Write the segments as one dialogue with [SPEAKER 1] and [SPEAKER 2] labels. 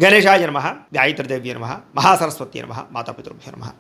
[SPEAKER 1] గణేశాయ నమః, గాయత్రీదేవ్య నమః, మహాసరస్వతి నమః, మాతాపితృభ్యో నమః.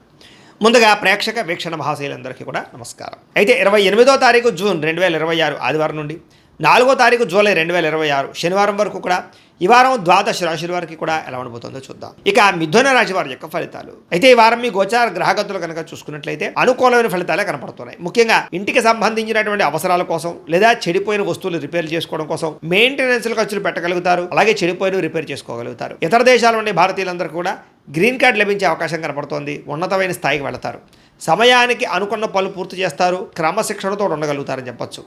[SPEAKER 1] ముందుగా ప్రేక్షక వీక్షణ మహాశైలందరికీ కూడా నమస్కారం. అయితే 28వ తారీఖు జూన్ 2026 ఆదివారం నుండి 4వ తారీఖు జూలై 2026 శనివారం వరకు కూడా ఈ వారం ద్వాదశ రాశుల వారికి కూడా ఎలా ఉండబోతుందో చూద్దాం. ఇక మిథున రాశి వారి యొక్క ఫలితాలు. అయితే ఈ వారం మీ గోచార గ్రహగతులు కనుక చూసుకున్నట్లయితే అనుకూలమైన ఫలితాలే కనపడుతున్నాయి. ముఖ్యంగా ఇంటికి సంబంధించినటువంటి అవసరాల కోసం లేదా చెడిపోయిన వస్తువులు రిపేర్ చేసుకోవడం కోసం మెయింటెనెన్స్ ఖర్చులు పెట్టగలుగుతారు. అలాగే చెడిపోయిన రిపేర్ చేసుకోగలుగుతారు. ఇతర దేశాల నుండి భారతీయులందరూ కూడా గ్రీన్ కార్డు లభించే అవకాశం కనపడుతోంది. ఉన్నతమైన స్థాయికి వెళతారు. సమయానికి అనుకున్న పనులు పూర్తి చేస్తారు. క్రమశిక్షణతో ఉండగలుగుతారని చెప్పొచ్చు.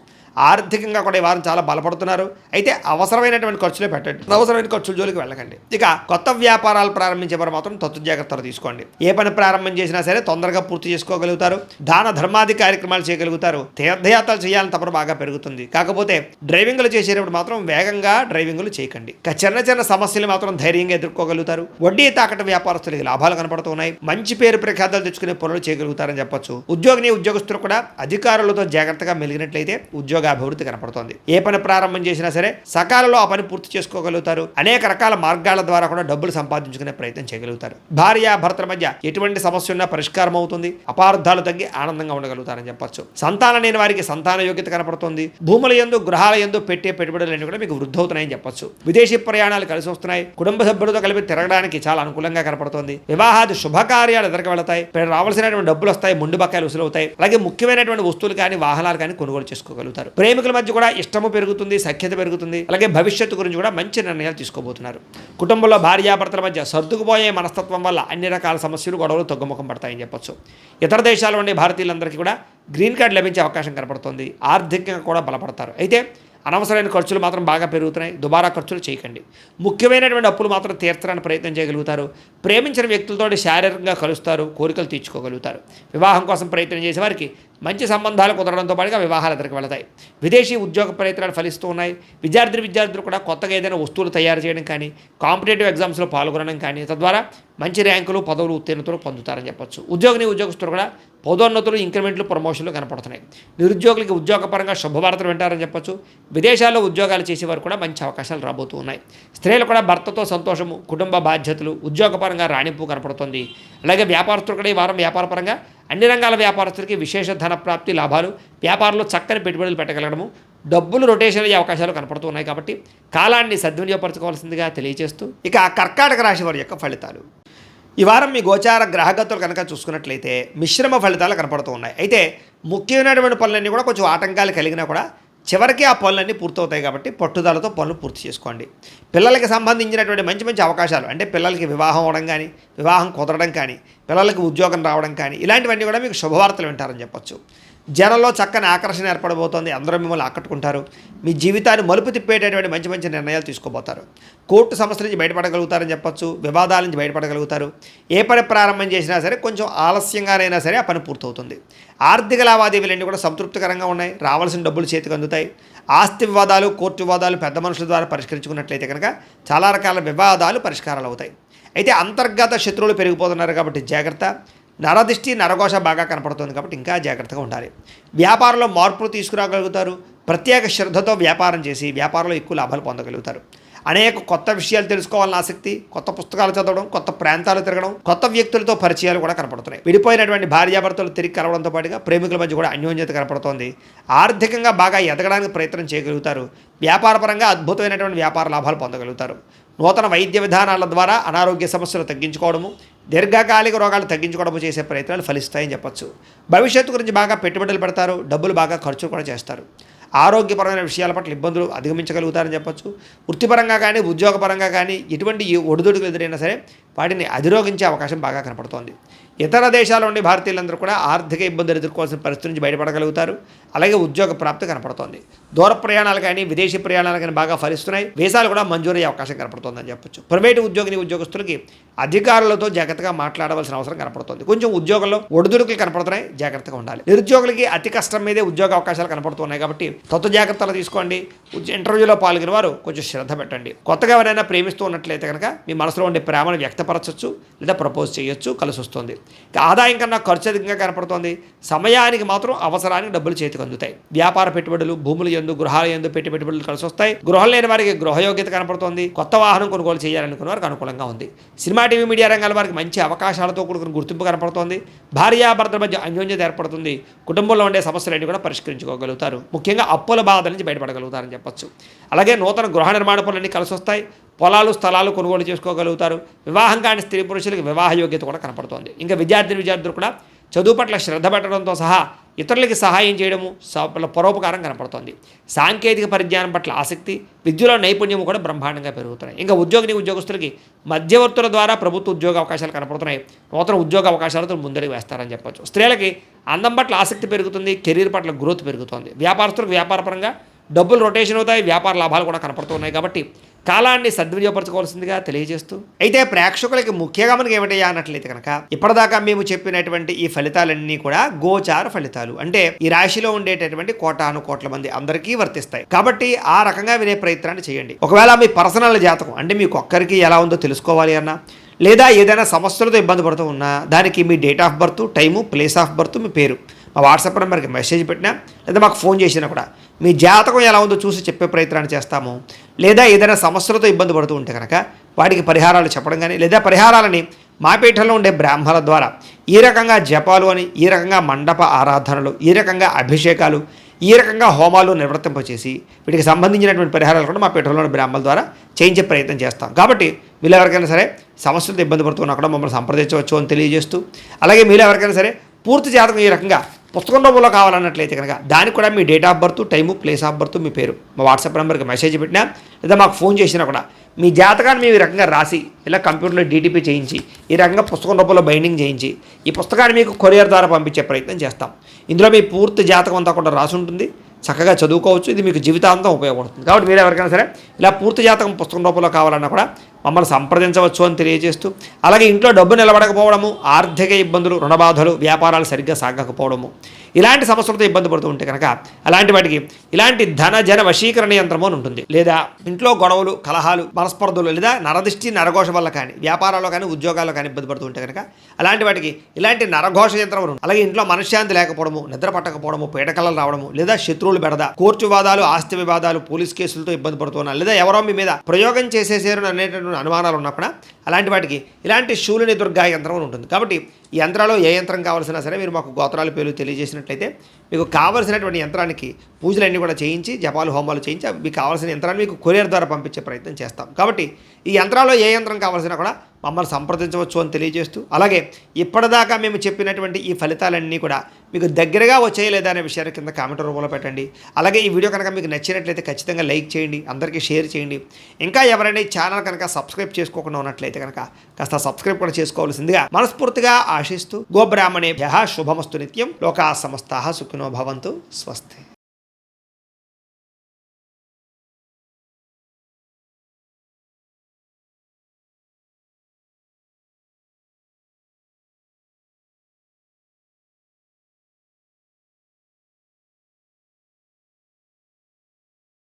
[SPEAKER 1] ఆర్థికంగా కూడా ఈ వారం చాలా బలపడుతున్నారు. అయితే అవసరమైనటువంటి ఖర్చులే పెట్టండి. అనవసరమైన ఖర్చుల జోలికి వెళ్ళకండి. ఇక కొత్త వ్యాపారాలు ప్రారంభించే వారు మాత్రం తత్తు జాగ్రత్తలు తీసుకోండి. ఏ పని ప్రారంభం చేసినా సరే తొందరగా పూర్తి చేసుకోగలుగుతారు. దాన ధర్మాది కార్యక్రమాలు చేయగలుగుతారు. తీర్థయాత్రలు చేయాలని తప్పన బాగా పెరుగుతుంది. కాకపోతే డ్రైవింగ్లు చేసేటప్పుడు మాత్రం వేగంగా డ్రైవింగ్లు చేయకండి. ఇక చిన్న చిన్న సమస్యలు మాత్రం ధైర్యంగా ఎదుర్కోగలుగుతారు. వడ్డీ తాకట వ్యాపారస్తులకి లాభాలు కనపడుతున్నాయి. మంచి పేరు ప్రఖ్యాతలు తెచ్చుకునే పనులు చేయగలుగుతారని చెప్పొచ్చు. ఉద్యోగస్తులు కూడా అధికారులతో జాగ్రత్తగా మెలిగినట్లయితే ఉద్యోగ అభివృద్ధి కనపడుతోంది. ఏ పని ప్రారంభం చేసినా సరే సకాలంలో ఆ పని పూర్తి చేసుకోగలుగుతారు. అనేక రకాల మార్గాల ద్వారా కూడా డబ్బులు సంపాదించుకునే ప్రయత్నం చేయగలుగుతారు. భార్య భర్తల మధ్య ఎటువంటి సమస్య ఉన్నా పరిష్కారం అవుతుంది. అపార్థాలు తగ్గి ఆనందంగా ఉండగలుగుతారని చెప్పొచ్చు. సంతానం లేని వారికి సంతాన యోగ్యత కనపడుతుంది. భూముల యందు గృహాల యందు పెట్టే పెట్టుబడులన్నీ కూడా మీకు వృద్ధి అవుతున్నాయని చెప్పొచ్చు. విదేశీ ప్రయాణాలు కలిసి వస్తున్నాయి. కుటుంబ సభ్యులతో కలిపి తిరగడానికి చాలా అనుకూలంగా కనపడుతుంది. వివాహాది శుభకార్యాలు ఎదురుకు వెళతాయి. రావాల్సినటువంటి డబ్బులు వస్తాయి. ముందు బకాయిలు వసూలవుతాయి. అలాగే ముఖ్యమైనటువంటి వస్తువులు కానీ వాహనాలు కానీ కొనుగోలు చేసుకోగలుగుతారు. ప్రేమికుల మధ్య కూడా ఇష్టము పెరుగుతుంది. సఖ్యత పెరుగుతుంది. అలాగే భవిష్యత్తు గురించి కూడా మంచి నిర్ణయాలు తీసుకోబోతున్నారు. కుటుంబంలో భార్యాభర్తల మధ్య సర్దుకుపోయే మనస్తత్వం వల్ల అన్ని రకాల సమస్యలు గొడవలు తగ్గుముఖం పడతాయని చెప్పొచ్చు. ఇతర దేశాల నుండి భారతీయులందరికీ కూడా గ్రీన్ కార్డు లభించే అవకాశం కనపడుతుంది. ఆర్థికంగా కూడా బలపడతారు. అయితే అనవసరమైన ఖర్చులు మాత్రం బాగా పెరుగుతున్నాయి. దుబారా ఖర్చులు చేయకండి. ముఖ్యమైనటువంటి అప్పులు మాత్రం తీర్చడానికి ప్రయత్నం చేయగలుగుతారు. ప్రేమించిన వ్యక్తులతో శారీరకంగా కలుస్తారు. కోరికలు తీర్చుకోగలుగుతారు. వివాహం కోసం ప్రయత్నం చేసే వారికి మంచి సంబంధాలు కుదరడంతో పాటుగా వివాహాలు ఎదురుకు వెళతాయి. విదేశీ ఉద్యోగ ప్రయత్నాలు ఫలిస్తూ ఉన్నాయి. విద్యార్థులు కూడా కొత్తగా ఏదైనా వస్తువులు తయారు చేయడం కానీ కాంపిటేటివ్ ఎగ్జామ్స్లో పాల్గొనడం కానీ తద్వారా మంచి ర్యాంకులు పదవులు ఉత్తీర్ణతలు పొందుతారని చెప్పొచ్చు. ఉద్యోగస్తులు కూడా పదోన్నతులు ఇంక్రిమెంట్లు ప్రమోషన్లు కనపడుతున్నాయి. నిరుద్యోగులకి ఉద్యోగపరంగా శుభవార్తలు వింటారని చెప్పొచ్చు. విదేశాల్లో ఉద్యోగాలు చేసేవారు కూడా మంచి అవకాశాలు రాబోతూ ఉన్నాయి. స్త్రీలు కూడా భర్తతో సంతోషము, కుటుంబ బాధ్యతలు, ఉద్యోగపరంగా రాణింపు కనపడుతుంది. అలాగే వ్యాపారస్తులు కూడా ఈ వారం వ్యాపారపరంగా అన్ని రంగాల వ్యాపారస్తులకి విశేష ధన ప్రాప్తి, లాభాలు, వ్యాపారంలో చక్కని పెట్టుబడులు పెట్టగలగడము, డబ్బులు రొటేషన్ అయ్యే అవకాశాలు కనపడుతున్నాయి. కాబట్టి కాలాన్ని సద్వినియోగపరచుకోవాల్సిందిగా తెలియజేస్తూ ఇక కర్కాటక రాశి వారి యొక్క ఫలితాలు. ఈ వారం మీ గోచార గ్రహగతులు కనుక చూసుకున్నట్లయితే మిశ్రమ ఫలితాలు కనపడుతూ ఉన్నాయి. అయితే ముఖ్యమైనటువంటి పనులన్నీ కూడా కొంచెం ఆటంకాలు కలిగినా కూడా చివరికి ఆ పనులన్నీ పూర్తవుతాయి. కాబట్టి పట్టుదలతో పనులు పూర్తి చేసుకోండి. పిల్లలకి సంబంధించినటువంటి మంచి అవకాశాలు అంటే పిల్లలకి వివాహం అవడం కానీ, వివాహం కుదరడం కానీ, పిల్లలకి ఉద్యోగం రావడం కానీ ఇలాంటివన్నీ కూడా మీకు శుభవార్తలు వింటారని చెప్పొచ్చు. జనంలో చక్కని ఆకర్షణ ఏర్పడబోతోంది. అందరూ మిమ్మల్ని ఆకట్టుకుంటారు. మీ జీవితాన్ని మలుపు తిప్పేటటువంటి మంచి నిర్ణయాలు తీసుకోబోతారు. కోర్టు సమస్యల నుంచి బయటపడగలుగుతారని చెప్పొచ్చు. వివాదాల నుంచి బయటపడగలుగుతారు. ఏ పని ప్రారంభం చేసినా సరే కొంచెం ఆలస్యంగానైనా సరే ఆ పని పూర్తవుతుంది. ఆర్థిక లావాదేవీలన్నీ కూడా సంతృప్తికరంగా ఉన్నాయి. రావాల్సిన డబ్బులు చేతికి అందుతాయి. ఆస్తి వివాదాలు, కోర్టు వివాదాలు పెద్ద మనుషుల ద్వారా పరిష్కరించుకున్నట్లయితే కనుక చాలా రకాల వివాదాలు పరిష్కారాలు అవుతాయి. అయితే అంతర్గత శత్రువులు పెరిగిపోతున్నారు కాబట్టి జాగ్రత్త. నరదిష్టి, నరఘోష బాగా కనపడుతుంది కాబట్టి ఇంకా జాగ్రత్తగా ఉండాలి. వ్యాపారంలో మార్పులు తీసుకురాగలుగుతారు. ప్రత్యేక శ్రద్ధతో వ్యాపారం చేసి వ్యాపారంలో ఎక్కువ లాభాలు పొందగలుగుతారు. అనేక కొత్త విషయాలు తెలుసుకోవాలని ఆసక్తి, కొత్త పుస్తకాలు చదవడం, కొత్త ప్రాంతాలు తిరగడం, కొత్త వ్యక్తులతో పరిచయాలు కూడా కనపడుతున్నాయి. విడిపోయినటువంటి భార్యాభర్తలు తిరిగి కలవడంతో పాటుగా ప్రేమికుల మధ్య కూడా అన్యోన్యత కనపడుతోంది. ఆర్థికంగా బాగా ఎదగడానికి ప్రయత్నం చేయగలుగుతారు. వ్యాపారపరంగా అద్భుతమైనటువంటి వ్యాపార లాభాలు పొందగలుగుతారు. నూతన వైద్య విధానాల ద్వారా అనారోగ్య సమస్యలు తగ్గించుకోవడము, దీర్ఘకాలిక రోగాలు తగ్గించుకోవడము చేసే ప్రయత్నాలు ఫలిస్తాయని చెప్పొచ్చు. భవిష్యత్తు గురించి బాగా పెట్టుబడులు పెడతారు. డబ్బులు బాగా ఖర్చు కూడా చేస్తారు. ఆరోగ్యపరమైన విషయాల పట్ల ఇబ్బందులు అధిగమించగలుగుతారని చెప్పొచ్చు. వృత్తిపరంగా కానీ ఉద్యోగపరంగా కానీ ఎటువంటి ఒడిదుడుకులు ఎదురైనా సరే వాటిని అధిరోగించే అవకాశం బాగా కనపడుతోంది. ఇతర దేశాల నుండి భారతీయులందరూ కూడా ఆర్థిక ఇబ్బందులు ఎదుర్కోవాల్సిన పరిస్థితి నుంచి బయటపడగలుగుతారు. అలాగే ఉద్యోగ ప్రాప్తి కనపడుతోంది. దూర ప్రయాణాలు కానీ విదేశీ ప్రయాణాలు కానీ బాగా ఫలిస్తున్నాయి. వీసాలు కూడా మంజూరయ్యే అవకాశం కనపడుతుందని చెప్పొచ్చు. ప్రైవేటు ఉద్యోగస్తులకి అధికారులతో జాగ్రత్తగా మాట్లాడవలసిన అవసరం కనపడుతుంది. కొంచెం ఉద్యోగంలో ఒడిదుడుకులు కనపడుతున్నాయి. జాగ్రత్తగా ఉండాలి. నిరుద్యోగులకి అతి కష్టం మీదే ఉద్యోగ అవకాశాలు కనపడుతున్నాయి కాబట్టి జాగ్రత్తలు తీసుకోండి. ఇంటర్వ్యూలో పాల్గొనే వారు కొంచెం శ్రద్ధ పెట్టండి. కొత్తగా ఎవరైనా ప్రేమిస్తూ ఉన్నట్లయితే కనుక మీ మనసులో ఉండే ప్రేమను వ్యక్తపరచవచ్చు లేదా ప్రపోజ్ చేయొచ్చు. కలిసి వస్తుంది. ఆదాయం కన్నా ఖర్చు అధికంగా కనపడుతోంది. సమయానికి మాత్రం అవసరానికి డబ్బులు చేతికి అందుతాయి. వ్యాపార పెట్టుబడులు, భూముల యందు, గృహాల యందు పెట్టుబడులు కలిసి వస్తాయి. గృహం లేని వారికి గృహయోగ్యత కనపడుతోంది. కొత్త వాహనం కొనుగోలు చేయాలనుకున్న వారికి అనుకూలంగా ఉంది. సినిమా, టీవీ, మీడియా రంగాల వారికి మంచి అవకాశాలతో కూడుకున్న గుర్తింపు కనపడుతోంది. భార్యాభర్తల మధ్య అన్యోన్యత ఏర్పడుతుంది. కుటుంబంలో ఉండే సమస్యలన్నీ కూడా పరిష్కరించుకోగలుగుతారు. ముఖ్యంగా అప్పుల బాధల నుంచి బయటపడగలుగుతారని చెప్పొచ్చు. అలాగే నూతన గృహ నిర్మాణ పనులన్నీ కలిసి వస్తాయి. పొలాలు, స్థలాలు కొనుగోలు చేసుకోగలుగుతారు. వివాహం కాని స్త్రీ పురుషులకు వివాహ యోగ్యత కూడా కనపడుతోంది. ఇంకా విద్యార్థులు కూడా చదువు పట్ల శ్రద్ధ పెట్టడంతో సహా ఇతరులకి సహాయం చేయడము, పరోపకారం కనపడుతోంది. సాంకేతిక పరిజ్ఞానం పట్ల ఆసక్తి, విద్యలో నైపుణ్యము కూడా బ్రహ్మాండంగా పెరుగుతున్నాయి. ఇంకా ఉద్యోగస్తులకి మధ్యవర్తుల ద్వారా ప్రభుత్వ ఉద్యోగ అవకాశాలు కనపడుతున్నాయి. నూతన ఉద్యోగ అవకాశాలతో ముందరికి వేస్తారని చెప్పొచ్చు. స్త్రీలకి అందం పట్ల ఆసక్తి పెరుగుతుంది. కెరీర్ పట్ల గ్రోత్ పెరుగుతుంది. వ్యాపారస్తులకు వ్యాపారపరంగా డబ్బులు రొటేషన్ అవుతాయి. వ్యాపార లాభాలు కూడా కనపడుతున్నాయి. కాబట్టి కాలాన్ని సద్వినియోగపరచుకోవాల్సిందిగా తెలియజేస్తూ, అయితే ప్రేక్షకులకి ముఖ్యంగా మనకి ఏమిటయ్యా అన్నట్లయితే కనుక ఇప్పటిదాకా మేము చెప్పినటువంటి ఈ ఫలితాలన్నీ కూడా గోచార ఫలితాలు, అంటే ఈ రాశిలో ఉండేటటువంటి కోటాను కోట్ల మంది అందరికీ వర్తిస్తాయి. కాబట్టి ఆ రకంగా వినే ప్రయత్నాన్ని చేయండి. ఒకవేళ మీ పర్సనల్ జాతకం అంటే మీకు ఒక్కరికి ఎలా ఉందో తెలుసుకోవాలి అన్నా, లేదా ఏదైనా సమస్యలతో ఇబ్బంది పడుతూ ఉన్నా, దానికి మీ date of birth, time, place of birth, మీ పేరు మా వాట్సాప్ నెంబర్కి మెసేజ్ పెట్టినా, లేదా మాకు ఫోన్ చేసినా కూడా మీ జాతకం ఎలా ఉందో చూసి చెప్పే ప్రయత్నాన్ని చేస్తాము. లేదా ఏదైనా సమస్యలతో ఇబ్బంది పడుతూ ఉంటే కనుక వాటికి పరిహారాలు చెప్పడం కానీ, లేదా పరిహారాలని మా పీఠంలో ఉండే బ్రాహ్మణుల ద్వారా ఈ రకంగా జపాలు అని, ఈ రకంగా మండప ఆరాధనలు, ఈ రకంగా అభిషేకాలు, ఈ రకంగా హోమాలు నిర్వర్తింపచేసి వీటికి సంబంధించినటువంటి పరిహారాలు కూడా మా పీఠంలోని బ్రాహ్మణుల ద్వారా చేయించే ప్రయత్నం చేస్తాం. కాబట్టి మీరు ఎవరికైనా సరే సమస్యలతో ఇబ్బంది పడుతున్నా కూడా మమ్మల్ని సంప్రదించవచ్చు అని తెలియజేస్తూ, అలాగే మీరు ఎవరికైనా సరే పూర్తి జాతకం ఈ రకంగా పుస్తకం రూపంలో కావాలన్నట్లయితే కనుక దానికి కూడా మీ date of birth, time, place of birth, మీ పేరు మా వాట్సాప్ నెంబర్కి మెసేజ్ పెట్టినా, లేదా మాకు ఫోన్ చేసినా కూడా మీ జాతకాన్ని మేము ఈ రకంగా రాసి ఇలా కంప్యూటర్లో డీటీపీ చేయించి ఈ రకంగా పుస్తకం రూపంలో బైండింగ్ చేయించి ఈ పుస్తకాన్ని మీకు కొరియర్ ద్వారా పంపించే ప్రయత్నం చేస్తాం. ఇందులో మీ పూర్తి జాతకం అంతా కూడా రాసి ఉంటుంది. చక్కగా చదువుకోవచ్చు. ఇది మీకు జీవితాంతం ఉపయోగపడుతుంది. కాబట్టి మీరు ఎవరికైనా సరే ఇలా పూర్తి జాతకం పుస్తకం రూపంలో కావాలన్నా కూడా మమ్మల్ని సంప్రదించవచ్చు అని తెలియజేస్తూ, అలాగే ఇంట్లో డబ్బు నిలబడకపోవడము, ఆర్థిక ఇబ్బందులు, రుణబాధలు, వ్యాపారాలు సరిగ్గా సాగకపోవడము, ఇలాంటి సమస్యలతో ఇబ్బంది పడుతూ ఉంటే కనుక అలాంటి వాటికి ఇలాంటి ధన జన వశీకరణ యంత్రము అని ఉంటుంది. లేదా ఇంట్లో గొడవలు, కలహాలు, మనస్పర్ధలు, లేదా నరదిష్టి, నరఘోష వల్ల కానీ, వ్యాపారాల్లో కానీ, ఉద్యోగాల్లో కానీ ఇబ్బంది పడుతూ ఉంటే కనుక అలాంటి వాటికి ఇలాంటి నరఘోష యంత్రం ఉంటుంది. అలాగే ఇంట్లో మనశ్శాంతి లేకపోవడము, నిద్ర పట్టకపోవడము, పీడకలలు రావడము, లేదా శత్రువులు బెడద, కోర్టు వివాదాలు, ఆస్తి వివాదాలు, పోలీస్ కేసులతో ఇబ్బంది పడుతున్నా, లేదా ఎవరో మీ మీద ప్రయోగం చేసేసారు అనేటువంటి అనుమానాలు ఉన్నా కూడా అలాంటి వాటికి ఇలాంటి శూలిని దుర్గా యంత్రం అని ఉంటుంది. కాబట్టి ఈ యంత్రాలు ఏ యంత్రం కావాల్సినా సరే మీరు మాకు గోత్రాల పేర్లు తెలియజేసినట్లయితే మీకు కావాల్సినటువంటి యంత్రానికి పూజలన్నీ కూడా చేయించి, జపాలు, హోమాలు చేయించి మీకు కావాల్సిన యంత్రాన్ని మీకు కొరియర్ ద్వారా పంపించే ప్రయత్నం చేస్తాం. కాబట్టి ఈ యంత్రాల్లో ఏ యంత్రం కావాల్సినా కూడా మమ్మల్ని సంప్రదించవచ్చు అని తెలియజేస్తూ, అలాగే ఇప్పటిదాకా మేము చెప్పినటువంటి ఈ ఫలితాలన్నీ కూడా మీకు దగ్గరగా వచ్చాయి లేదా అనే విషయాన్ని కింద కామెంట్ రూపంలో పెట్టండి. అలాగే ఈ వీడియో కనుక మీకు నచ్చినట్లయితే ఖచ్చితంగా లైక్ చేయండి, అందరికీ షేర్ చేయండి. ఇంకా ఎవరైనా ఈ ఛానల్ కనుక సబ్స్క్రైబ్ చేసుకోకుండా ఉన్నట్లయితే కనుక కాస్త సబ్స్క్రైబ్ కూడా చేసుకోవాల్సిందిగా మనస్ఫూర్తిగా ఆశిస్తూ, గోబ్రాహ్మణేభ్యః శుభమస్తు నిత్యం, లోకాః సమస్తాః సుఖినో భవంతు, స్వస్తి.